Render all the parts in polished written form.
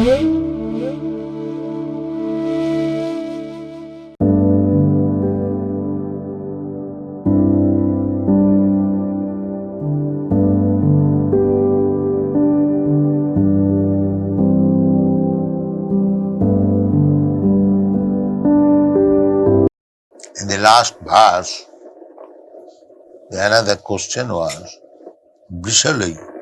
In the last verse, another question was, Brishalai.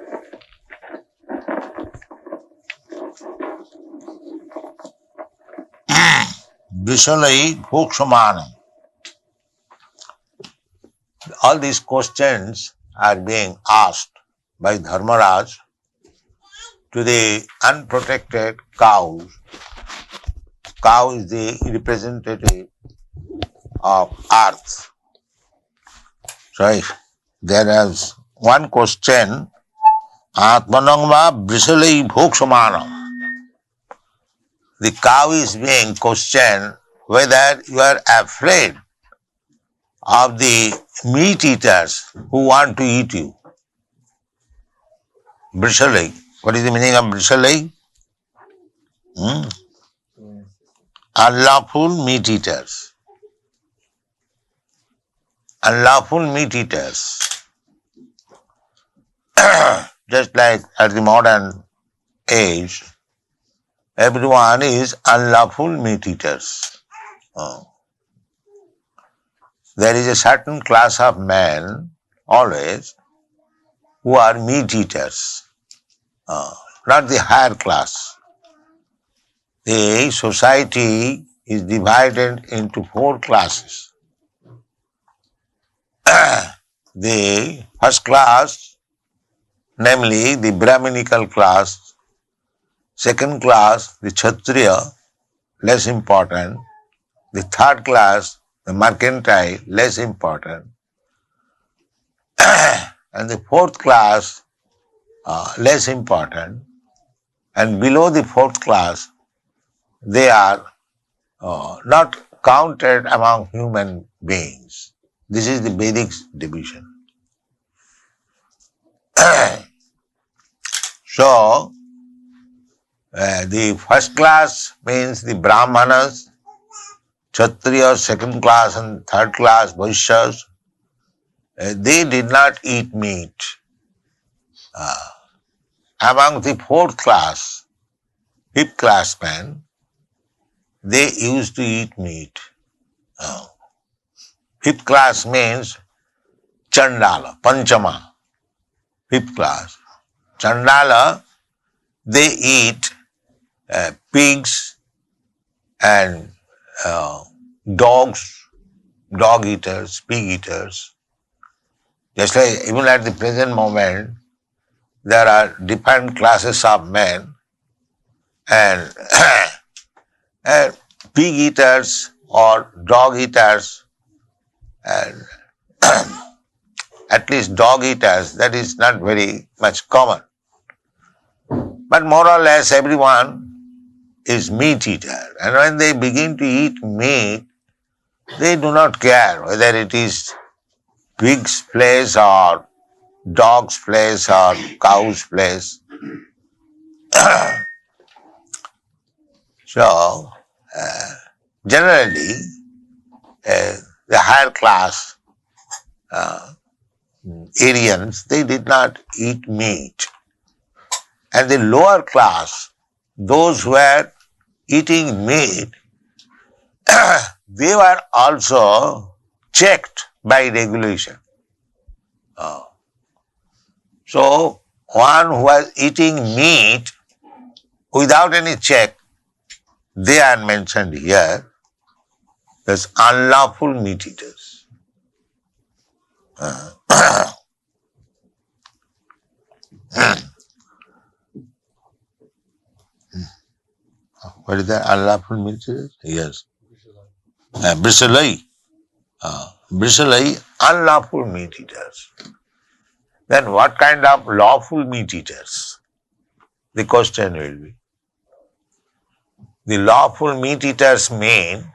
Brishalai Bhokshamana. All these questions are being asked by Dharmaraj to the unprotected cows. Cow is the representative of earth. So there is one question, Atmanangva Brishalai Bhokshamana. The cow is being questioned whether you are afraid of the meat eaters who want to eat you. Brishalai. What is the meaning of Brishalai? Unlawful meat eaters. Unlawful meat eaters. Just like at the modern age, everyone is unlawful meat eaters. There is a certain class of men always who are meat eaters, not the higher class. The society is divided into 4 classes. The first class, namely the Brahminical class. Second class, the Kshatriya, less important. The third class, the mercantile, less important. And the fourth class, less important. And below the fourth class, they are not counted among human beings. This is the Vedic division. So, the first class means the Brahmanas, Kshatriyas, second class and third class Vaishyas. They did not eat meat. Among the fourth class, fifth class men, they used to eat meat. Fifth class means Chandala, Panchama, fifth class. Chandala, they eat pigs and dogs, dog eaters, pig eaters. Just like even at the present moment, there are different classes of men, and pig eaters or dog eaters, and at least dog eaters, that is not very much common. But more or less everyone is meat eater. And when they begin to eat meat, they do not care whether it is pig's flesh or dog's flesh or cow's flesh. So, generally, the higher class Aryans, they did not eat meat. And the lower class, those who were eating meat, they were also checked by regulation. So, one who was eating meat without any check, they are mentioned here as unlawful meat eaters. What is that? Unlawful meat eaters? Yes. Brishalai. Brishalai, unlawful meat eaters. Then what kind of lawful meat eaters? The question will be. The lawful meat eaters mean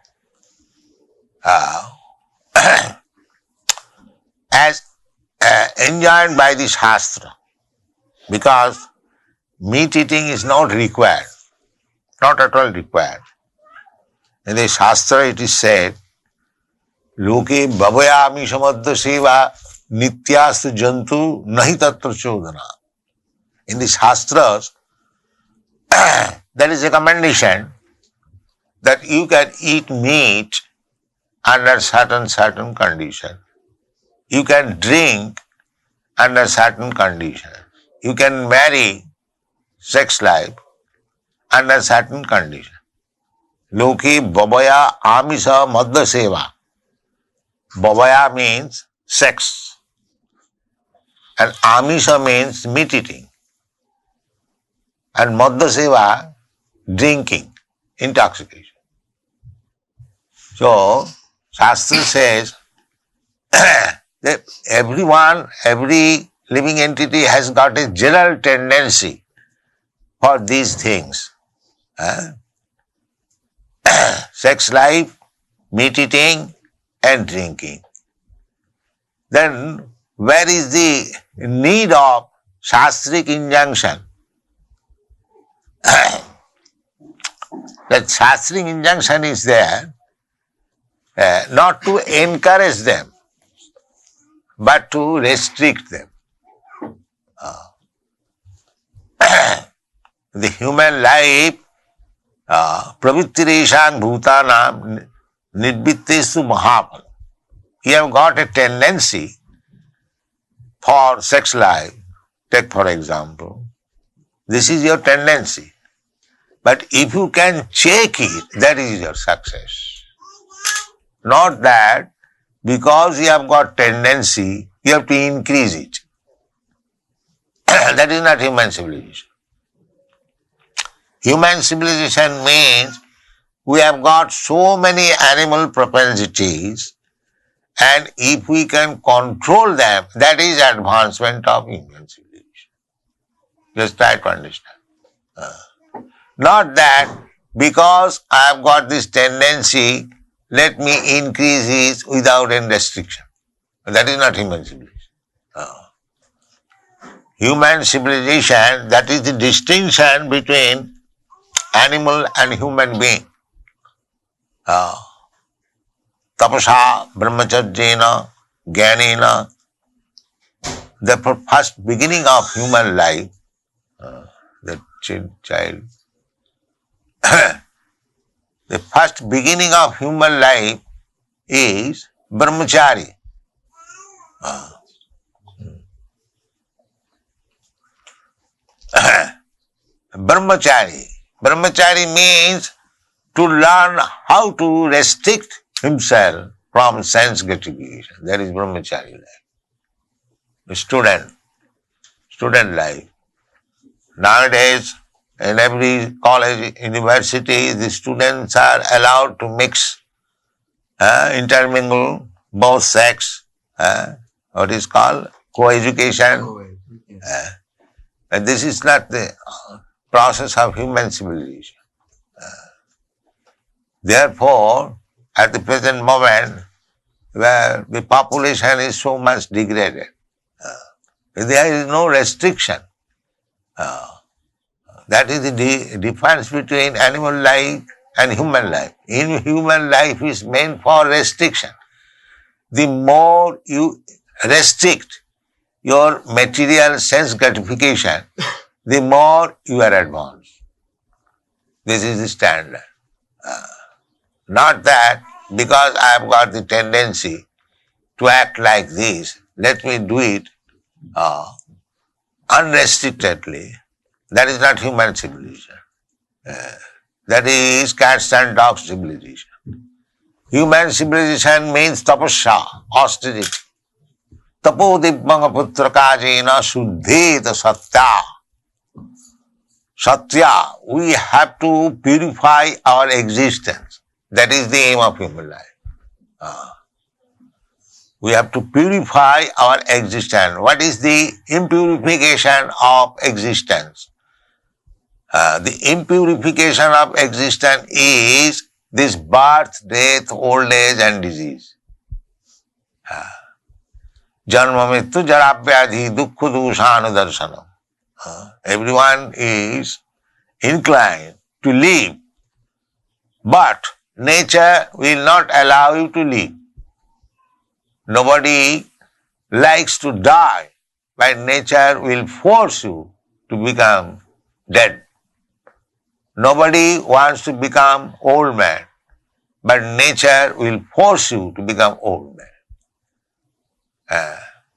as enjoined by the Shastra, because meat eating is not required. not at all required. In the Shastra it is said, Loke bhavayami samadha seva nityastu jantu nahi tatra chodana. In the Shastras, there is a commendation that you can eat meat under certain condition. You can drink under certain condition. You can marry, sex life, under certain condition. Loke babaya amisa madhya seva. Babaya means sex. And amisa means meat eating. And madhya seva, drinking, intoxication. So, Shastra says that everyone, every living entity has got a general tendency for these things. Sex life, meat eating and drinking. Then where is the need of Shastric injunction? That Shastric injunction is there not to encourage them, but to restrict them. The human life, pravittireshang bhutanam nidvittesu mahapal. You have got a tendency for sex life. Take for example, this is your tendency. But if you can check it, that is your success. Not that because you have got tendency, you have to increase it. That is not human civilization. Human civilization means we have got so many animal propensities, and if we can control them, that is advancement of human civilization. Just try to understand. Not that because I have got this tendency, let me increase it without any restriction. That is not human civilization. Human civilization, that is the distinction between animal and human being. Tapasa, brahmacharjena, jnanena. The first beginning of human life, the child, the first beginning of human life is brahmachari. Brahmachari. Brahmachari means to learn how to restrict himself from sense gratification. That is brahmachari life. The student life. Nowadays, in every college, university, the students are allowed to mix, intermingle both sex, what is called co-education. And this is not the process of human civilization. Therefore, at the present moment, where the population is so much degraded, there is no restriction. That is the difference between animal life and human life. In human life is meant for restriction. The more you restrict your material sense gratification, the more you are advanced. This is the standard. Not that because I have got the tendency to act like this, let me do it unrestrictedly. That is not human civilization. That is cats and dogs civilization. Human civilization means tapasya, austerity. Tapo dibbanga putra kajena suddheta satya. Satya, we have to purify our existence. That is the aim of human life. We have to purify our existence. What is the impurification of existence? The impurification of existence is this birth, death, old age and disease. Janma mrityu jara vyadhi dukkha dusanu darshanam. Everyone is inclined to live, but nature will not allow you to live. Nobody likes to die, but nature will force you to become dead. Nobody wants to become old man, but nature will force you to become old man.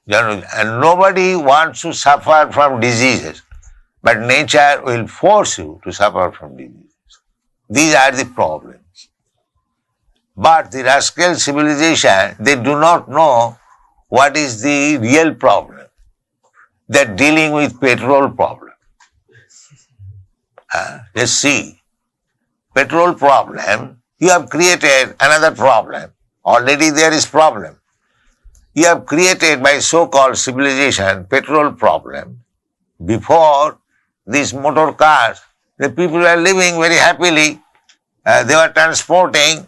And nobody wants to suffer from diseases, but nature will force you to suffer from diseases. These are the problems. But the rascal civilization, they do not know what is the real problem. They are dealing with petrol problem. Just see, petrol problem, you have created another problem. Already there is problem. You have created by so-called civilization petrol problem. Before these motor cars, the people were living very happily. They were transporting,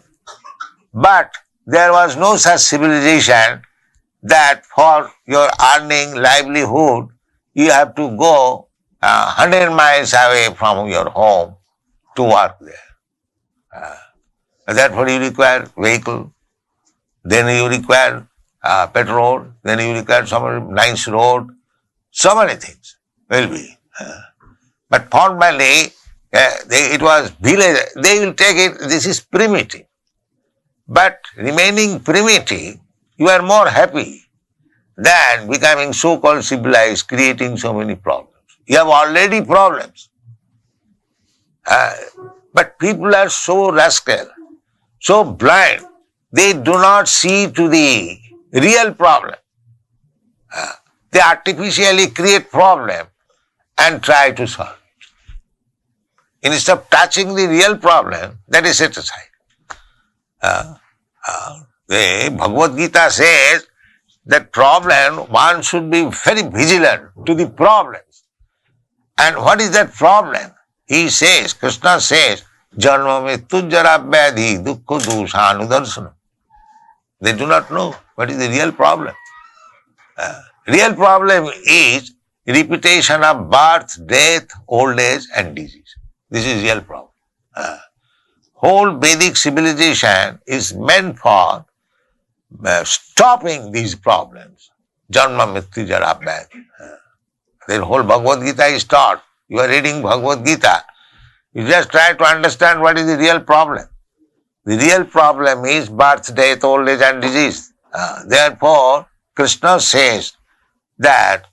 but there was no such civilization that for your earning livelihood, you have to go 100 miles away from your home to work there. Therefore you require vehicle, then you require petrol, then you require some nice road, so many things will be. But formally, it was village, they will take it, this is primitive. But remaining primitive, you are more happy than becoming so-called civilized, creating so many problems. You have already problems. But people are so rascal, so blind, they do not see to the real problem. They artificially create problem and try to solve it. Instead of touching the real problem, that is set aside. The Bhagavad Gita says that problem, one should be very vigilant to the problems. And what is that problem? He says, Krishna says, Janma mrityu jara vyadhi dukkha doshanudarsana. They do not know what is the real problem. Real problem is repetition of birth, death, old age and disease. This is real problem. Whole Vedic civilization is meant for stopping these problems. Janma mrityu jara vyadhi. The whole Bhagavad Gita is taught. You are reading Bhagavad Gita. You just try to understand what is the real problem. The real problem is birth, death, old age and disease. Therefore, Krishna says that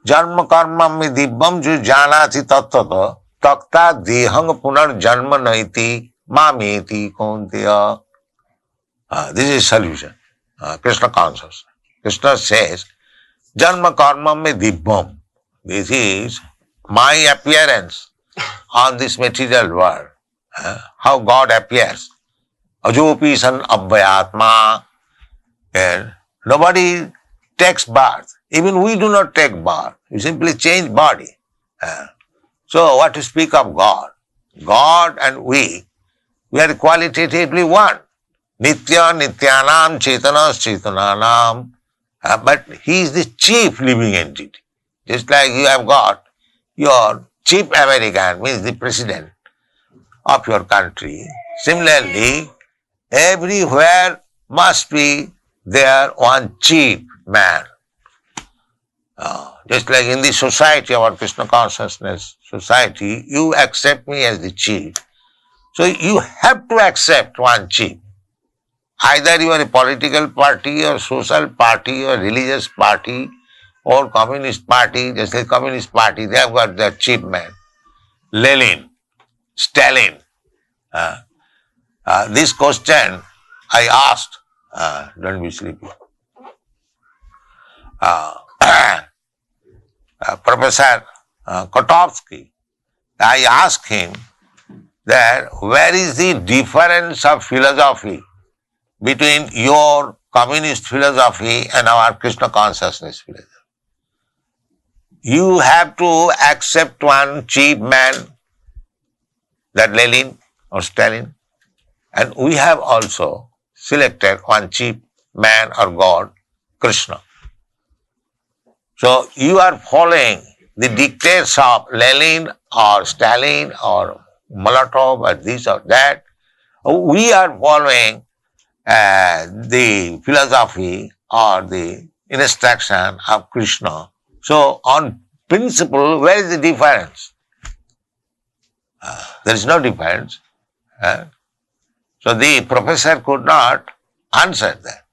Janma karma me dibbam ju janati tattata takta dehang punar janma naiti mameti konteya. This is solution. Krishna consciousness. Krishna says, Janma karma me dibbam. This is my appearance on this material world. How God appears. Ajopi san abhyatma. Nobody takes birth. Even we do not take birth. We simply change body. So what to speak of God? God and we are qualitatively one. Nitya nityanam chetanas chetananam. But He is the chief living entity. Just like you have got your chief American, means the president of your country. Similarly, everywhere must be there one chief man. Just like in the society, our Krishna consciousness society, you accept me as the chief. So you have to accept one chief. Either you are a political party or social party or religious party or communist party, just like communist party, they have got their chief man. Lenin, Stalin. This question I asked, don't be sleepy. Professor Kotovsky, I asked him that where is the difference of philosophy between your communist philosophy and our Krishna consciousness philosophy? You have to accept one chief man, that Lenin or Stalin, and we have also selected one chief man or God, Krishna. So you are following the dictates of Lenin or Stalin or Molotov or this or that. We are following the philosophy or the instruction of Krishna. So on principle, where is the difference? There is no difference. So the professor could not answer that.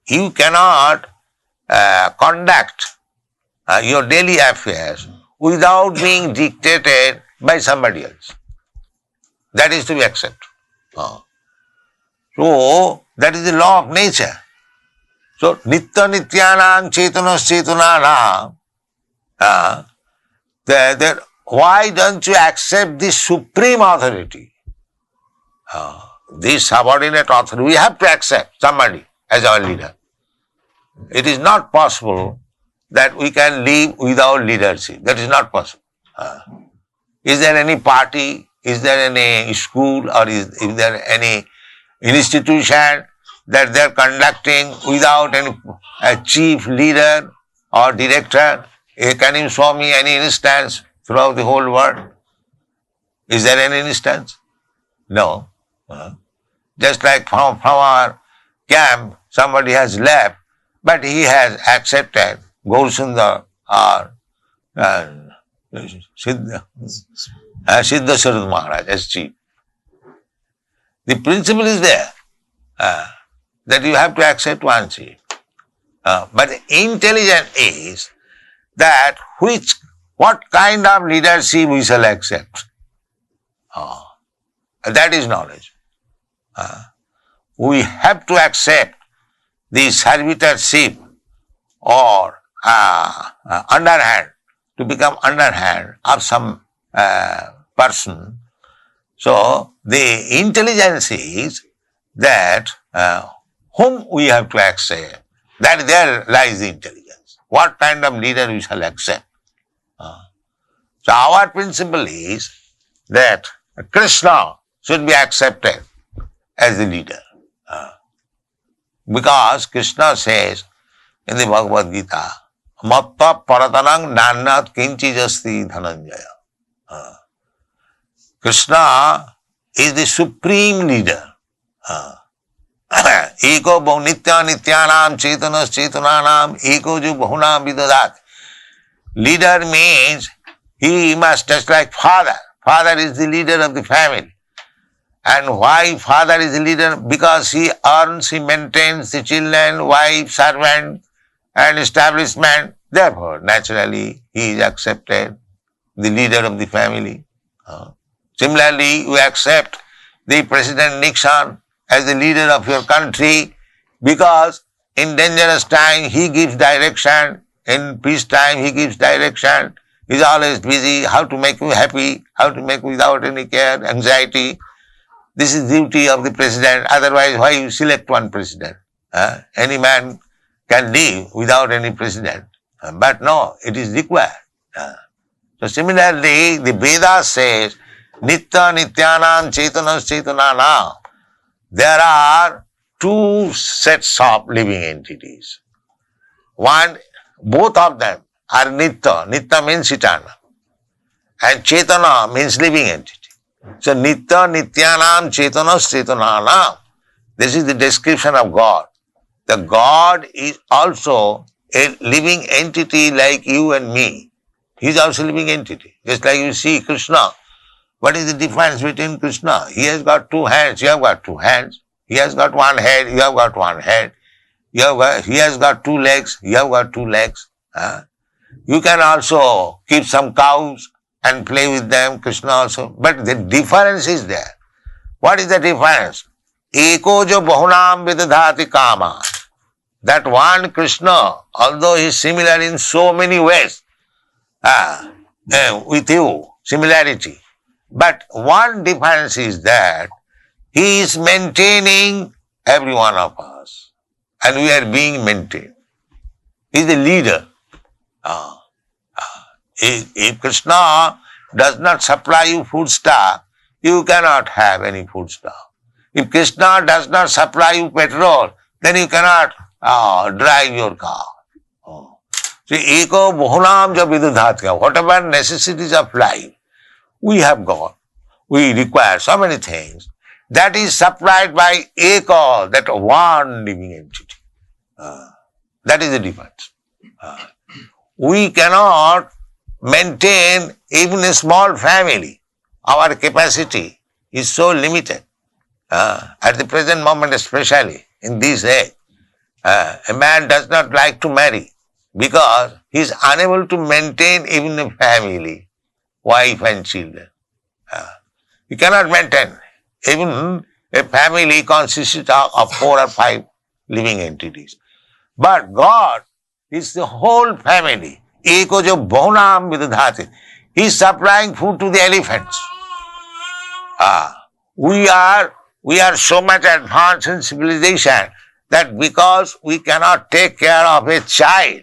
You cannot conduct your daily affairs without being dictated by somebody else. That is to be accepted. So that is the law of nature. So nitya nityanam chetanas chetananam. Why don't you accept the supreme authority? This subordinate authority, we have to accept somebody as our leader. It is not possible that we can live without leadership. That is not possible. Is there any party? Is there any school? Or is there any institution that they are conducting without any chief leader or director? Can you show me any instance throughout the whole world? Is there any instance? No. Just like from our camp, somebody has left, but he has accepted Gaurasundar or Siddha Sarad Maharaj as chief. The principle is there that you have to accept one chief. But intelligence is that what kind of leadership we shall accept. That is knowledge. We have to accept the servitorship or underhand, to become underhand of some person. So the intelligence is that whom we have to accept, that there lies the intelligence. What kind of leader we shall accept. So our principle is that Krishna should be accepted as the leader. Because Krishna says in the Bhagavad Gita, Matta paratanang nannat kinchijasti dhananjaya. Krishna is the supreme leader. Eko nitya nityanam chetanas chetananam eko jo bahunam vidadat. Leader means he must, just like father. Father is the leader of the family. And why father is the leader? Because he earns, he maintains the children, wife, servant, and establishment. Therefore, naturally, he is accepted, the leader of the family. Similarly, we accept the President Nixon as the leader of your country because in dangerous time he gives direction, in peace time he gives direction. He is always busy, how to make you happy, how to make without any care, anxiety. This is duty of the president. Otherwise, why you select one president? Any man can live without any president. But no, it is required. So similarly, the Veda says, Nitya nityanam chetanas chetananam. There are two sets of living entities. One, both of them are Nitya. Nitya means eternal. And Chetana means living entity. So Nitya nityanam chetanas chetananam. This is the description of God. The God is also a living entity like you and me. He is also a living entity. Just like you see Krishna. What is the difference between Krishna? He has got two hands, you have got two hands. He has got one head, you have got one head. He has got two legs, you have got two legs. You can also keep some cows and play with them, Krishna also. But the difference is there. What is the difference? Eko jo bahunam vidadhati kama. That one Krishna, although he is similar in so many ways, with you, similarity. But one difference is that he is maintaining every one of us. And we are being maintained. He is the leader. If Krishna does not supply you foodstuff, you cannot have any foodstuff. If Krishna does not supply you petrol, then you cannot drive your car. So, eko bhunam ja vidudhatya, whatever necessities of life, We have got, we require so many things. That is supplied by Eka, that one living entity. That is the difference. We cannot maintain even a small family. Our capacity is so limited. At the present moment, especially in this age, a man does not like to marry because he is unable to maintain even a family, wife and children. He cannot maintain. Even a family consists of 4 or 5 living entities. But God is the whole family. Eko jo bahunam vidadhati. He is supplying food to the elephants. We are so much advanced in civilization that because we cannot take care of a child,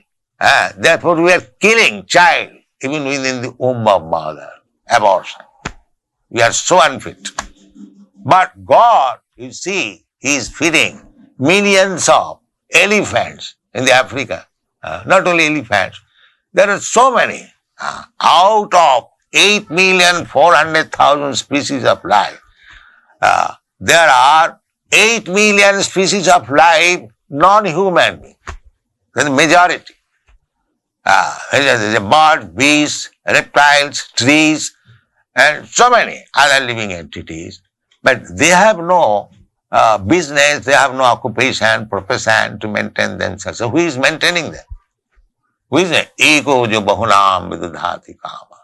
therefore we are killing child even within the womb of mother. Abortion. We are so unfit. But God, you see, He is feeding millions of elephants in the Africa. Not only elephants, there are so many. Out of 8,400,000 species of life, there are 8 million species of life non-human beings. The majority. There are birds, beasts, reptiles, trees, and so many other living entities. But they have no business, they have no occupation, profession to maintain themselves. So who is maintaining them? Who is it? Eko jo bahunam vidadhati kama.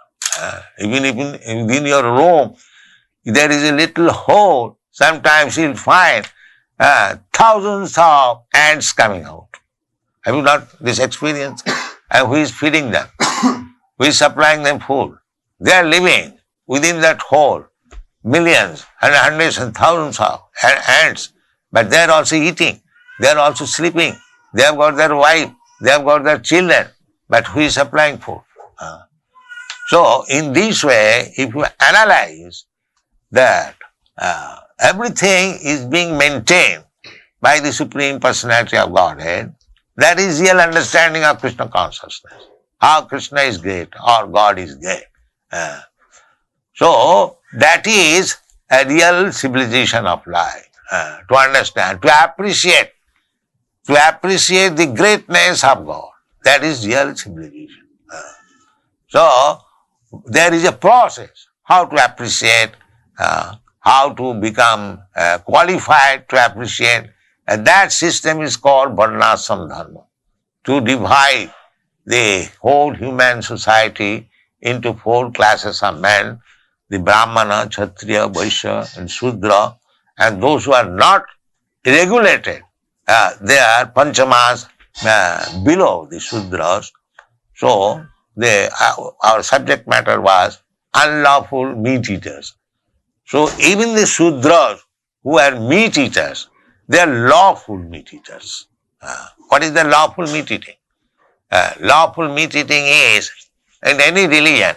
Even within your room, there is a little hole. Sometimes you'll find thousands of ants coming out. Have you not this experience? And who is feeding them? Who is supplying them food? They are living within that hole. Millions and hundreds and thousands of ants. But they are also eating. They are also sleeping. They have got their wife. They have got their children. But who is supplying food? So, in this way, if you analyze that everything is being maintained by the Supreme Personality of Godhead, that is real understanding of Krishna consciousness. How Krishna is great or God is great. So, that is a real civilization of life. To understand, to appreciate the greatness of God. That is real civilization. So, there is a process how to appreciate, how to become qualified to appreciate. And that system is called Varnashram Dharma. To divide the whole human society into 4 classes of men, the Brahmana, Kshatriya, Vaishya and Shudra, and those who are not regulated, they are Panchamas below the Shudras. So, our subject matter was unlawful meat eaters. So, even the Shudras who are meat eaters, they are lawful meat eaters. What is the lawful meat eating? Lawful meat eating is, in any religion,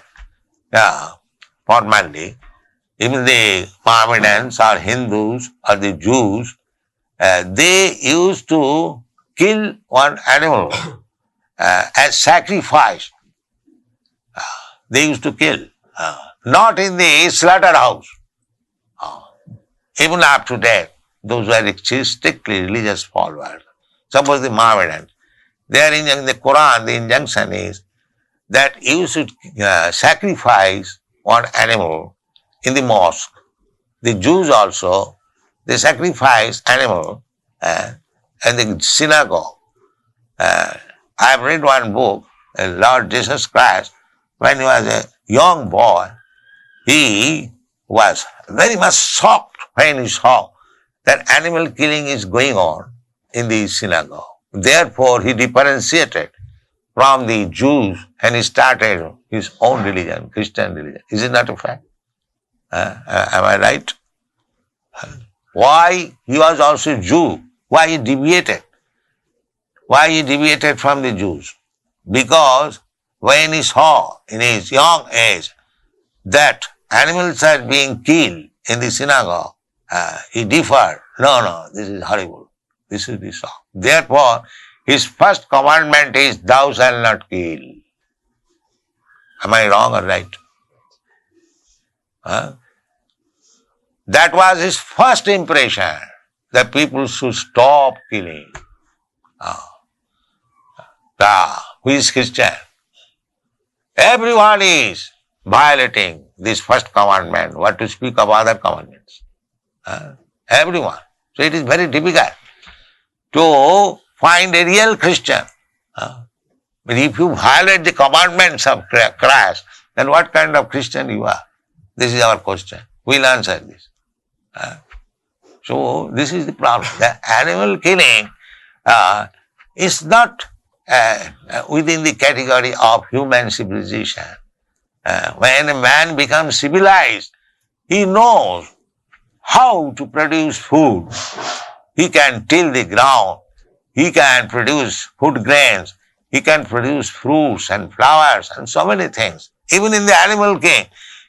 formally, even the Mohammedans or Hindus or the Jews, they used to kill one animal as sacrifice. They used to kill, not in the slaughterhouse. Even up to date, those who are strictly religious followers, suppose the Mohammedans, there in the Quran, the injunction is that you should sacrifice one animal in the mosque. The Jews also, they sacrifice animal in the synagogue. I have read one book, Lord Jesus Christ, when he was a young boy, he was very much shocked when he saw that animal killing is going on in the synagogue. Therefore, he differentiated from the Jews and he started his own religion, Christian religion. Is it not a fact? Am I right? Why he was also Jew? Why he deviated? Why he deviated from the Jews? Because when he saw in his young age that animals are being killed in the synagogue, he differed. No, this is horrible. This is the song. Therefore, his first commandment is, thou shalt not kill. Am I wrong or right? That was his first impression, that people should stop killing. Who is Christian? Everyone is violating this first commandment. What to speak of other commandments? Everyone. So it is very difficult to find a real Christian. But if you violate the commandments of Christ, then what kind of Christian you are? This is our question. We'll answer this. So this is the problem. The animal killing is not within the category of human civilization. When a man becomes civilized, he knows how to produce food. He can till the ground. He can produce food grains. He can produce fruits and flowers and so many things. Even in the animal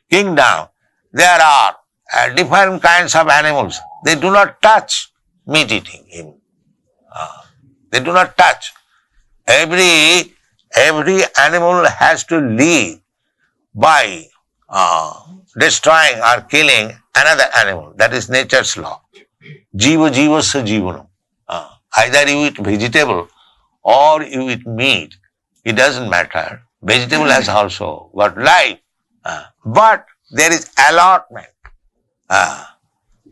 kingdom, there are different kinds of animals. They do not touch meat eating even. They do not touch. Every animal has to live by destroying or killing another animal. That is nature's law. Jiva jivasya jivanam. Either you eat vegetable or you eat meat. It doesn't matter. Vegetable has also got life. But there is allotment.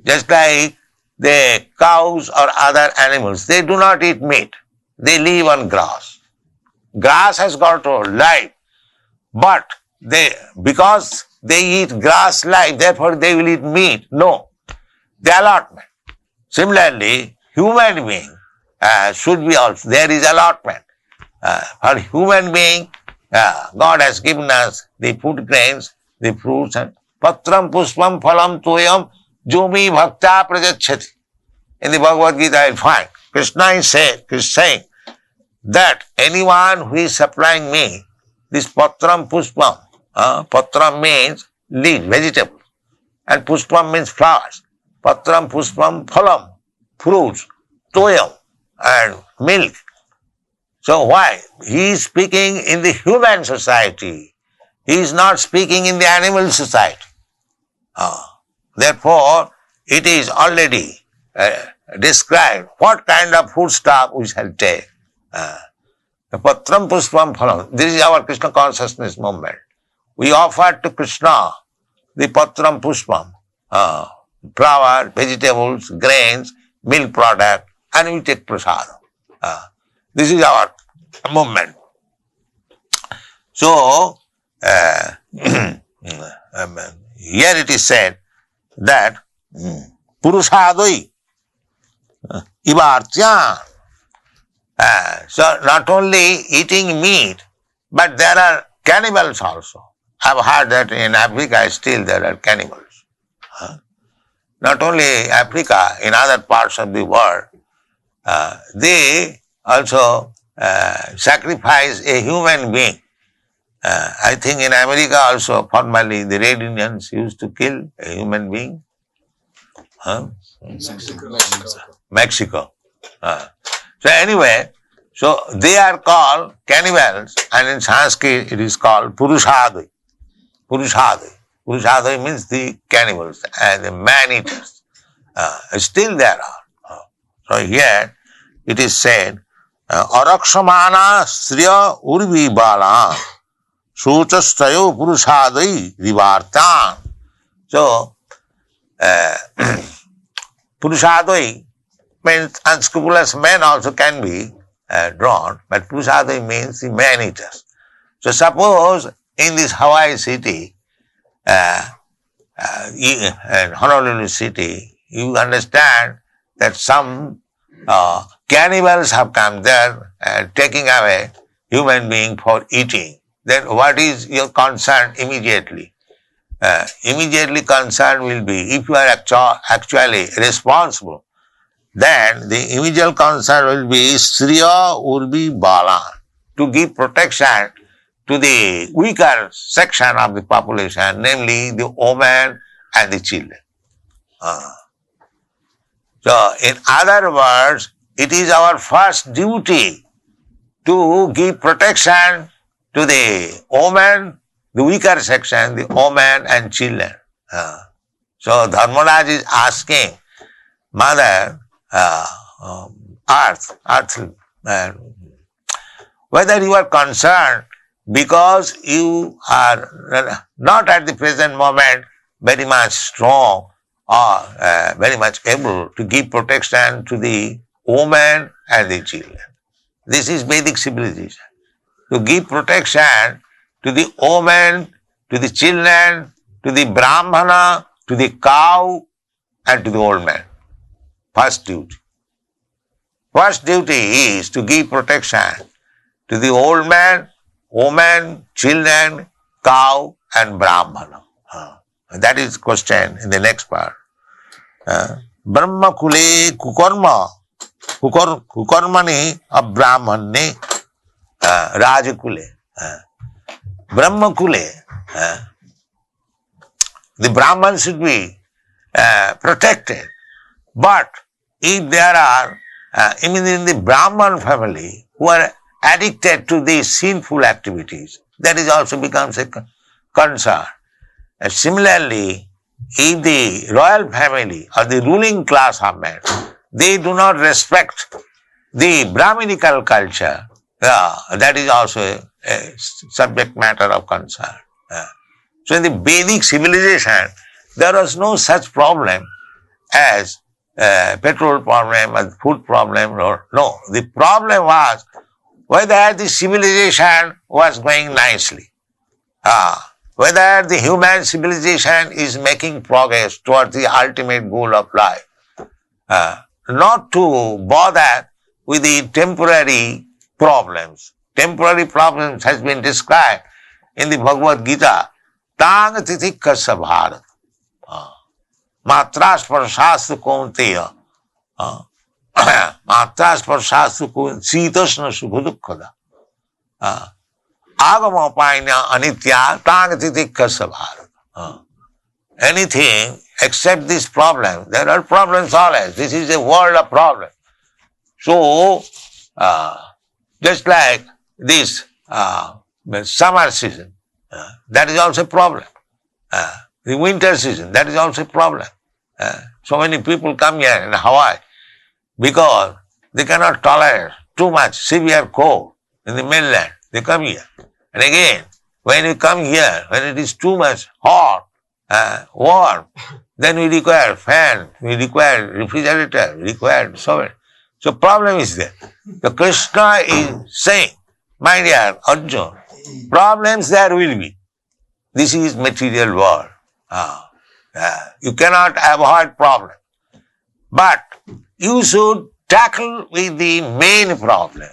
Just like the cows or other animals, they do not eat meat. They live on grass. Grass has got a life. But because they eat grass life, therefore they will eat meat. No. The allotment. Similarly, human being should be also, there is allotment. For human being, God has given us the food grains, the fruits, and patram pushpam phalam toyam jomi bhakta prajachati. In the Bhagavad Gita I find, Krishna is saying that anyone who is supplying me this patram pushpam, patram means leaf, vegetable, and pushpam means flowers. Patram pushpam phalam, fruits, toyam, and milk. So why? He is speaking in the human society. He is not speaking in the animal society. Therefore, it is already described what kind of foodstuff we shall take. The patram pushpam phalam. This is our Krishna consciousness movement. We offer to Krishna the patram pushpam, flower, vegetables, grains, milk product, and we take prasadam. This is our movement. So, here it is said that purushadoi ivartya. So, not only eating meat, but there are cannibals also. I've heard that in Africa still there are cannibals. Not only Africa, in other parts of the world, they also sacrifice a human being. I think in America also, formerly the Red Indians used to kill a human being. Mexico. So anyway, so they are called cannibals, and in Sanskrit it is called purushadoi. Purushadoi. Purushadoi means the cannibals and the man-eaters. Still there are. So here it is said, Arakshamana Sriya Urvi Bala Suchastayo Purushadai Rivartan. So, Purushadai means unscrupulous men also can be drawn, but Purushadai means the man-eaters. So, suppose in this Hawaii city, in Honolulu city, you understand that some cannibals have come there taking away human being for eating. Then what is your concern immediately? Immediately concern will be, if you are actually responsible, then the immediate concern will be Sriya Urbi Bala, to give protection to the weaker section of the population, namely the women and the children. So, in other words, it is our first duty to give protection to the women, the weaker section, the women and children. So Dharmaraj is asking Mother Earth, whether you are concerned because you are not at the present moment very much strong or very much able to give protection to the women and the children. This is Vedic civilization. To give protection to the women, to the children, to the brahmana, to the cow, and to the old man. First duty. First duty is to give protection to the old man, woman, children, cow, and brahmana. That is question in the next part. Brahma kule kukarma, kukarmani abrahmane rajakule. Brahma kule, the Brahman should be protected. But if there are, even in the Brahman family, who are addicted to these sinful activities, that is also becomes a concern. Similarly, if the royal family or the ruling class of men, they do not respect the Brahminical culture, that is also a subject matter of concern. So in the Vedic civilization, there was no such problem as petrol problem or food problem. No, the problem was whether the civilization was going nicely, whether the human civilization is making progress towards the ultimate goal of life, not to bother with the temporary problems. Temporary problems has been described in the Bhagavad Gita. Tang titikasa bharat. Matras parashastu kaunteya. Matras parashastu kaunteya. Sitasna sukhadukkada. Agama paina anitya tang titikasa bharat. Anything except this problem. There are problems always. This is a world of problems. So, just like this summer season, that is also a problem. The winter season, that is also a problem. So many people come here in Hawaii because they cannot tolerate too much severe cold in the mainland. They come here. And again, when you come here, when it is too much hot, warm, then we require fan, we require refrigerator, we require so many. So problem is there. So Krishna is saying, my dear Arjuna, problems there will be. This is material world. You cannot avoid problem. But you should tackle with the main problem,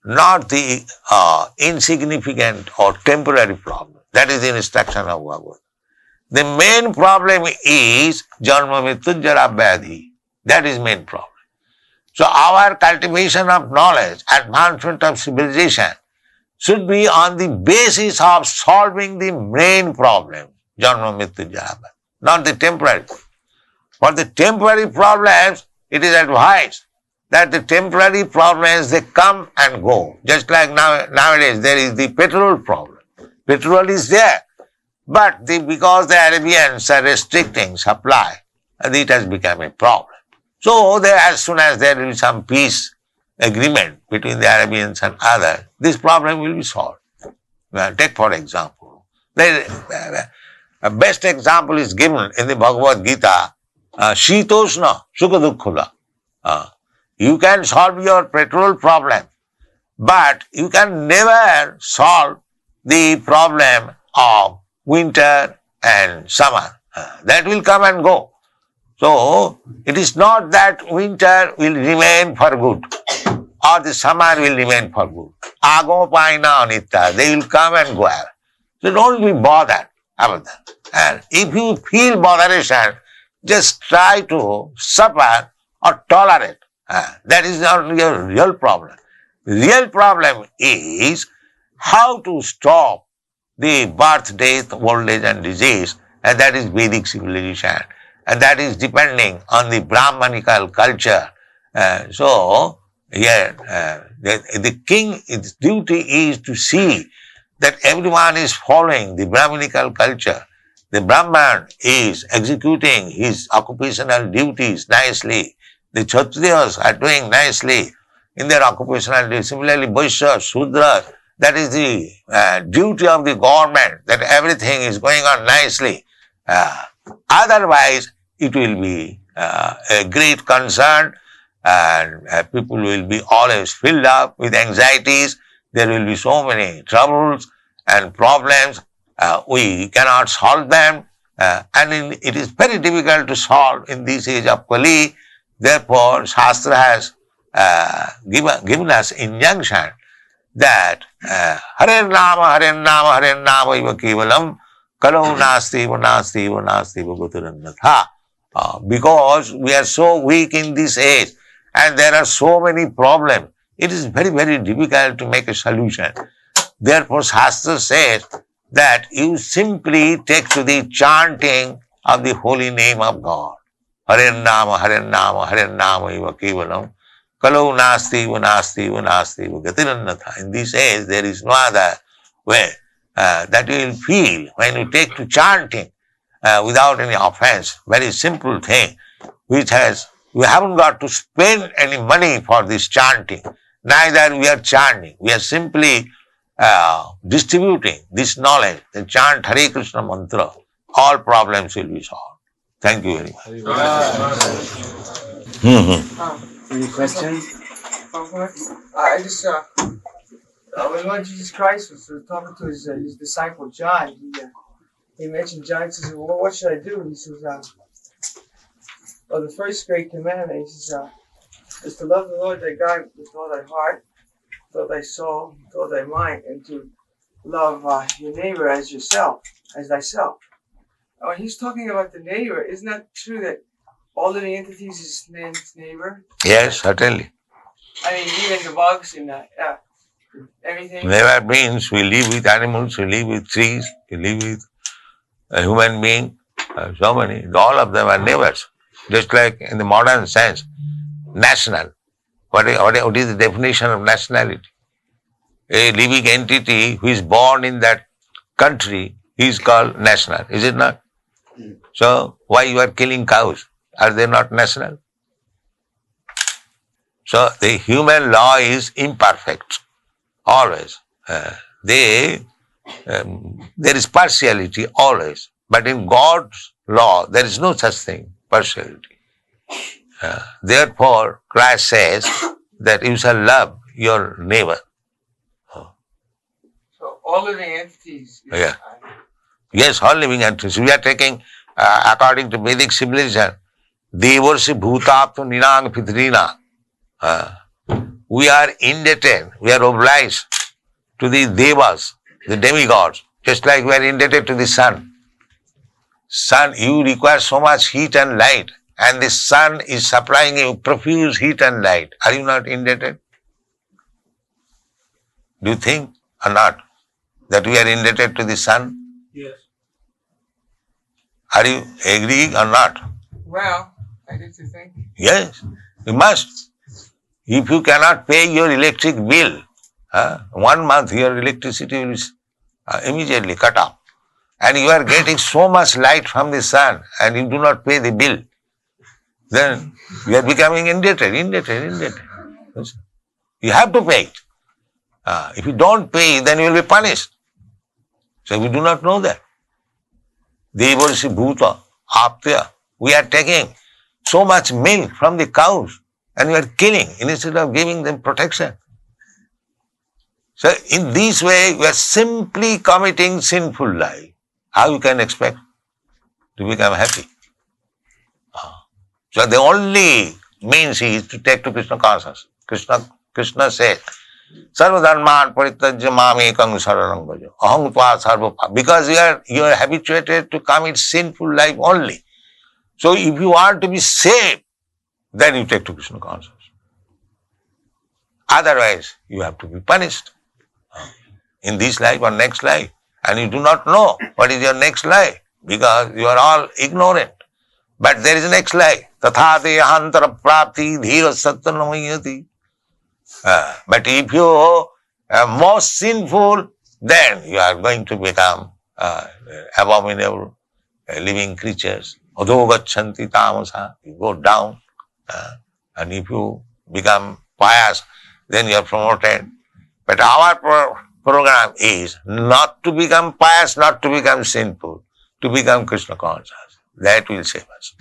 not the insignificant or temporary problem. That is the instruction of Bhagavad. The main problem is Janma Mrityu Jara Vyadhi. That is main problem. So our cultivation of knowledge, advancement of civilization should be on the basis of solving the main problem, Janma Mrityu Jara Vyadhi, not the temporary. For the temporary problems, it is advised that the temporary problems, they come and go. Just like nowadays, there is the petrol problem. Petrol is there, but because the Arabians are restricting supply, it has become a problem. So as soon as there will be some peace agreement between the Arabians and others, this problem will be solved. Take for example, a best example is given in the Bhagavad Gita, Shitoshna Sukha Dukkhada. You can solve your petrol problem, but you can never solve the problem of winter and summer. That will come and go. So, it is not that winter will remain for good or the summer will remain for good. Agama paina anitya, they will come and go. So don't be bothered about that. And if you feel botheration, just try to suffer or tolerate. That is not your real problem. The real problem is how to stop the birth, death, old age and disease, and that is Vedic civilization. And that is depending on the Brahmanical culture. So, here, the king's duty is to see that everyone is following the Brahminical culture. The Brahman is executing his occupational duties nicely. The Kshatriyas are doing nicely in their occupational duties. Similarly, Vaishya, Shudra, that is the duty of the government, that everything is going on nicely. Otherwise, it will be a great concern, and people will be always filled up with anxieties. There will be so many troubles and problems. We cannot solve them, and it is very difficult to solve in this age of Kali. Therefore, Shastra has given us injunction that Hare Nama, Hare Nama, Hare Nama iva kevalam kalau nasti va nasti va nasti va gatirannatha. Because we are so weak in this age and there are so many problems, it is very, very difficult to make a solution. Therefore, Shastra says that you simply take to the chanting of the holy name of God. Hare Nama, Hare Nama, Hare Nama iva kevalam kalau nasti va nasti va nasti va gatirannatha. In this age, there is no other way that you will feel when you take to chanting without any offense. Very simple thing, which has, we haven't got to spend any money for this chanting. Neither we are chanting. We are simply distributing this knowledge. The chant Hare Krishna Mantra, all problems will be solved. Thank you very much. Any questions? I just, when Lord Jesus Christ was talking to his disciple John, he mentioned John. He says, "Well, what should I do?" He says, "Well, the first great commandment," he says, "is to love the Lord thy God with all thy heart, with all thy soul, with all thy mind, and to love your neighbor as yourself, as thyself." And when he's talking about the neighbor, isn't that true that all living entities is man's neighbor? Yes, certainly. I mean, even the bugs and everything. Neighbor means we live with animals, we live with trees, we live with a human being, so many. All of them are neighbors. Just like in the modern sense, national. What is the definition of nationality? A living entity who is born in that country is called national, is it not? So why you are killing cows? Are they not national? So the human law is imperfect, always. There is partiality always, but in God's law there is no such thing, partiality. Therefore, Christ says that you shall love your neighbor. So all living entities. Yeah. Yes, all living entities. We are taking, according to Vedic civilization, Devarsi Bhutaptu Ninang Pitrina. We are indebted, we are obliged to the Devas, the demigods, just like we are indebted to the sun. Sun, you require so much heat and light, and the sun is supplying you profuse heat and light. Are you not indebted? Do you think or not that we are indebted to the sun? Yes. Are you agree or not? Well, I get to think. Yes, you must. If you cannot pay your electric bill, 1 month your electricity will immediately cut off. And you are getting so much light from the sun and you do not pay the bill, then you are becoming indebted. You have to pay it. If you don't pay, then you will be punished. So we do not know that. Devarsi Bhuta, Aptya, we are taking so much milk from the cows and we are killing instead of giving them protection. So in this way, we are simply committing sinful life. How you can expect to become happy? So the only means is to take to Krishna consciousness. Krishna says, Sarva dharman parityajya mamekam saranam bhaja. Aham tva sarva. Because you are habituated to commit sinful life only. So if you want to be saved, then you take to Krishna consciousness. Otherwise, you have to be punished in this life or next life. And you do not know what is your next life because you are all ignorant. But there is a next life. Tathate ahantara prapti dhira sattanamayati. But if you are most sinful, then you are going to become abominable living creatures. Adho gachanti tamasa, you go down, and if you become pious, then you are promoted. But our program is not to become pious, not to become sinful, to become Krishna conscious. That will save us.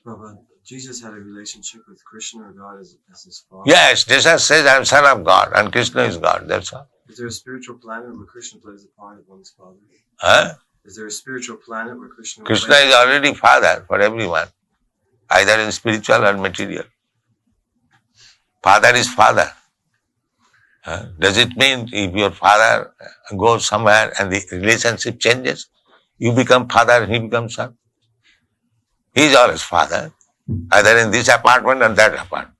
Prabhupada, Jesus had a relationship with Krishna or God as his father. Yes, Jesus says, I am son of God, and Krishna is God, that's all. Is there a spiritual planet where Krishna plays the part of one's father? Huh? Is there a spiritual planet where Krishna Krishna is already father for everyone, either in spiritual or material. Father is father. Does it mean if your father goes somewhere and the relationship changes, you become father and he becomes son? He is always father, either in this apartment or that apartment.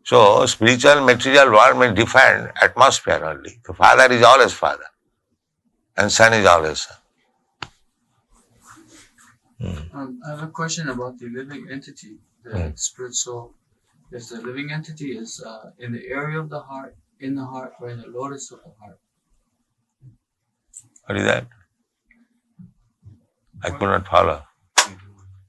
So, spiritual, material world may different atmosphere only. The father is always father, and son is always son. I have a question about the living entity, the spirit soul. If the living entity is in the area of the heart, in the heart, or in the lotus of the heart. What is that? I could not follow.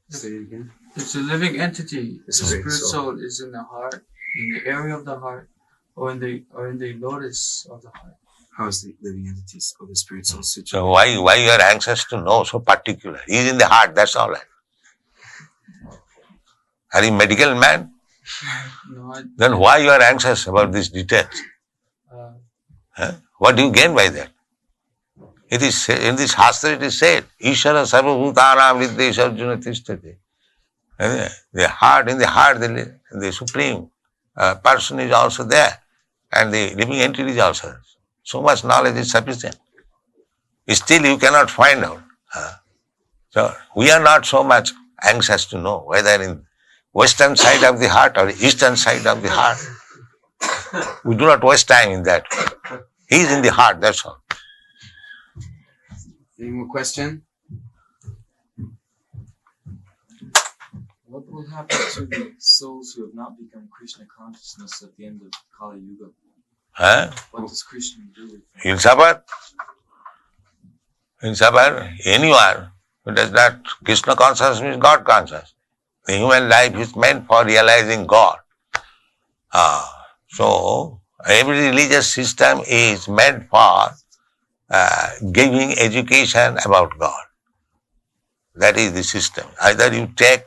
Say it again. If the living entity, the Spirit spirit soul. soul, is in the heart, in the area of the heart, or in the lotus of the heart. How is the living entities of the spirit soul situated? So why you are anxious to know so particular? He is in the heart, that's all. Are you a medical man? No, Then why you are anxious about these details? What do you gain by that? It is in this Shastra it is said, Ishara sarvabhutanam viddesha arjuna tishtati. The heart, in the heart, the supreme person is also there, and the living entity is also there. So much knowledge is sufficient. Still you cannot find out. So we are not so much anxious to know whether in western side of the heart or eastern side of the heart. We do not waste time in that. He is in the heart, that's all. Any more question? what will happen to the souls who have not become Krishna consciousness at the end of Kali Yuga? What does Krishna do with them? He'll suffer. He'll suffer. Anyone who does not, Krishna conscious means God conscious. The human life is meant for realizing God. So, every religious system is meant for giving education about God. That is the system. Either you take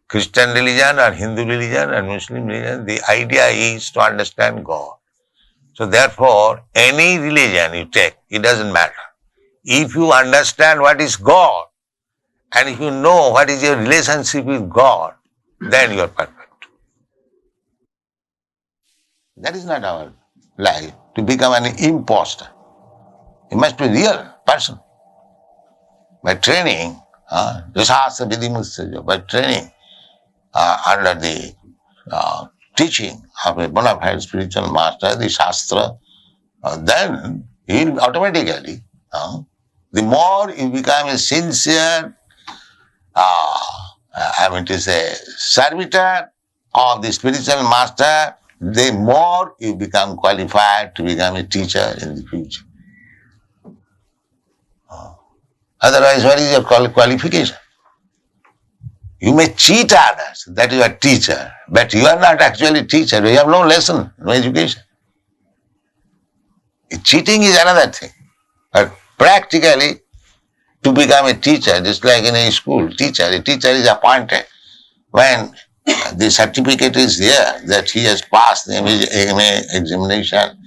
Christian religion or Hindu religion or Muslim religion, the idea is to understand God. So therefore, any religion you take, it doesn't matter. If you understand what is God, and if you know what is your relationship with God, then you are perfect. That is not our life, to become an imposter. You must be a real person. By training, by training under the teaching of a bona fide spiritual master, the Shastra, then he will automatically, the more you become a sincere, to say, servitor of the spiritual master, the more you become qualified to become a teacher in the future. Otherwise, what is your qualification? You may cheat others, that you are teacher, but you are not actually a teacher. You have no lesson, no education. Cheating is another thing. But practically, to become a teacher, just like in a school, a teacher is appointed when the certificate is there that he has passed the MA examination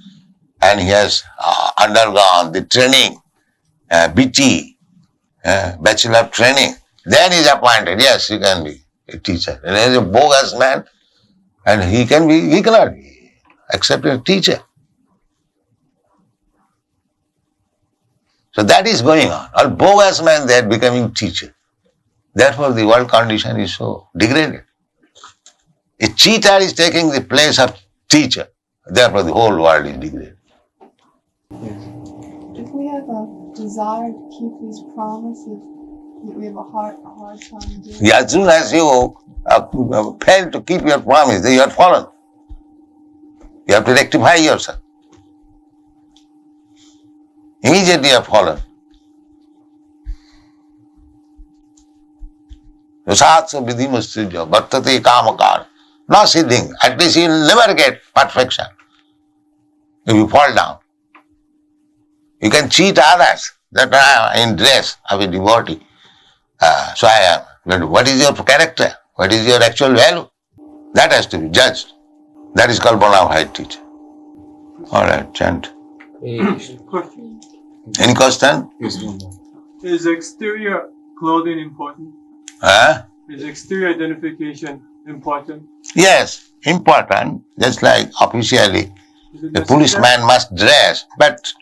and he has undergone the training, BT, Bachelor of Training, then he is appointed. Yes, you can be a teacher. And he is a bogus man, and he cannot be accepted as a teacher. So that is going on. All bogus men, they are becoming teachers. Therefore, the world condition is so degraded. A cheater is taking the place of teacher. Therefore, the whole world is degraded. If we have a desire to keep these promises, we have a hard time doing it. As soon as you fail to keep your promise, then you are fallen. You have to rectify yourself. Immediately you have fallen. Yasatsa vidhimasthija bhattate kamakar. No siddhing. At least you will never get perfection if you fall down. You can cheat others that I am in dress of a devotee. So I am. But what is your character? What is your actual value? That has to be judged. That is called bona fide teacher. All right, chant. Question. Any question? Here's one more. Is exterior clothing important? Huh? Is exterior identification important? Yes, important. Just like officially, Is it a necessary? policeman must dress, but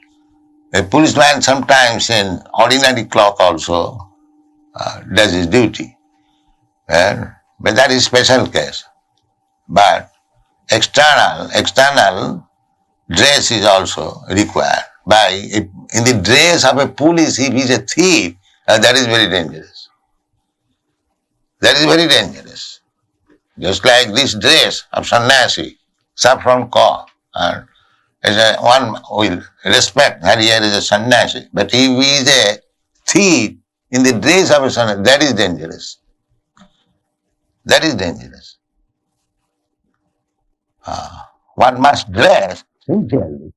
a policeman sometimes in ordinary cloth also does his duty. But that is special case. But external dress is also required. In the dress of a police, if he is a thief, that is very dangerous. That is very dangerous. Just like this dress of sannyasi, saffron cloth, one will respect that here is a sannyasi. But if he is a thief in the dress of a sannyasi, that is dangerous. That is dangerous. One must dress sincerely.